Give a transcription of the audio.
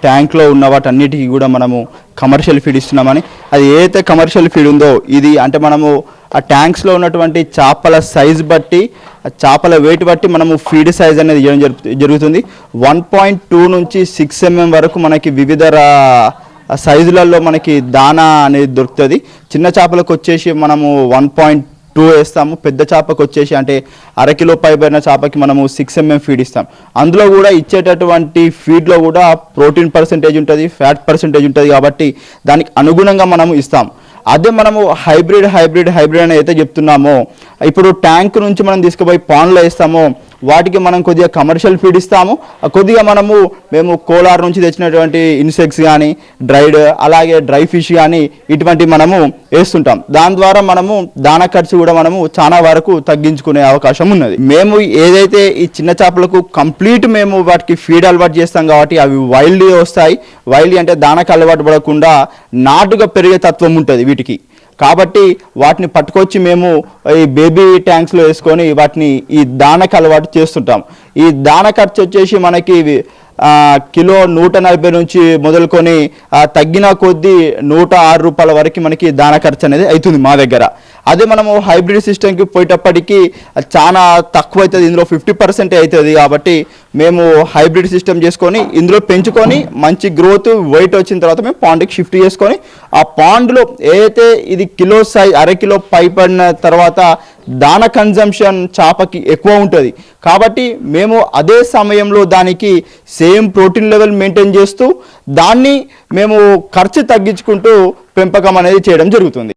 ట్యాంక్లో ఉన్న వాటన్నిటికీ కూడా మనము కమర్షియల్ ఫీడ్ ఇస్తున్నామని. అది ఏదైతే కమర్షియల్ ఫీడ్ ఉందో ఇది అంటే మనము ఆ ట్యాంక్స్లో ఉన్నటువంటి చేపల సైజ్ బట్టి చేపల వెయిట్ బట్టి మనము ఫీడ్ సైజ్ అనేది ఇవ్వడం జరుగుతుంది. 1.2 నుంచి 6 mm వరకు మనకి వివిధ సైజులలో మనకి దానా అనేది దొరుకుతుంది. చిన్న చేపలకు వచ్చేసి మనము 1.2 వేస్తాము. పెద్ద చేపకు వచ్చేసి అంటే 1/2 కిలో పైబడిన చేపకి మనము 6 mm ఫీడ్ ఇస్తాం. అందులో కూడా ఇచ్చేటటువంటి ఫీడ్లో కూడా ప్రోటీన్ పర్సెంటేజ్ ఉంటుంది, ఫ్యాట్ పర్సెంటేజ్ ఉంటుంది. కాబట్టి దానికి అనుగుణంగా మనము ఇస్తాం. అదే మనము హైబ్రిడ్ అని అయితే చెప్తున్నామో, ఇప్పుడు ట్యాంక్ నుంచి మనం తీసుకుపోయి పాండ్లో వేస్తామో వాటికి మనం కొద్దిగా కమర్షియల్ ఫీడ్ ఇస్తాము. కొద్దిగా మేము కోలార్ నుంచి తెచ్చినటువంటి ఇన్సెక్ట్స్ కానీ డ్రైడ్ అలాగే డ్రై ఫిష్ కానీ ఇటువంటివి మనము వేస్తుంటాం. దాని ద్వారా మనము దానా ఖర్చు కూడా మనము చాలా వరకు తగ్గించుకునే అవకాశం ఉన్నది. మేము ఏదైతే ఈ చిన్న చేపలకు కంప్లీట్ మేము వాటికి ఫీడ్ అలవాటు చేస్తాం కాబట్టి అవి వైల్డ్గా వస్తాయి. వైల్డ్ అంటే దానాకు అలవాటు పడకుండా నాటుగా పెరిగే తత్వం ఉంటుంది వీటికి. కాబట్టి వాటిని పట్టుకొచ్చి మేము ఈ బేబీ ట్యాంక్స్లో వేసుకొని వాటిని ఈ దానాకు అలవాటు చేస్తుంటాం. ఈ దానా ఖర్చు వచ్చేసి మనకి కిలో 140 నుంచి మొదలుకొని తగ్గిన కొద్దీ 106 రూపాయల వరకు మనకి దానా ఖర్చు అనేది అవుతుంది మా దగ్గర. అదే మనము హైబ్రిడ్ సిస్టమ్కి పోయేటప్పటికి చాలా తక్కువ అవుతుంది, ఇందులో 50% అవుతుంది. కాబట్టి మేము హైబ్రిడ్ సిస్టమ్ చేసుకొని ఇందులో పెంచుకొని మంచి గ్రోత్ వెయిట్ వచ్చిన తర్వాత మేము పాండ్కి షిఫ్ట్ చేసుకొని ఆ పాండ్లో ఏదైతే ఇది కిలో సైజ్ 1/2 కిలో పైపడిన తర్వాత దానా కన్జంప్షన్ చేపకి ఎక్కువ ఉంటుంది. కాబట్టి మేము అదే సమయంలో దానికి సేమ్ ప్రోటీన్ లెవెల్ మెయింటైన్ చేస్తూ దాన్ని మేము ఖర్చు తగ్గించుకుంటూ పెంపకం అనేది చేయడం జరుగుతుంది.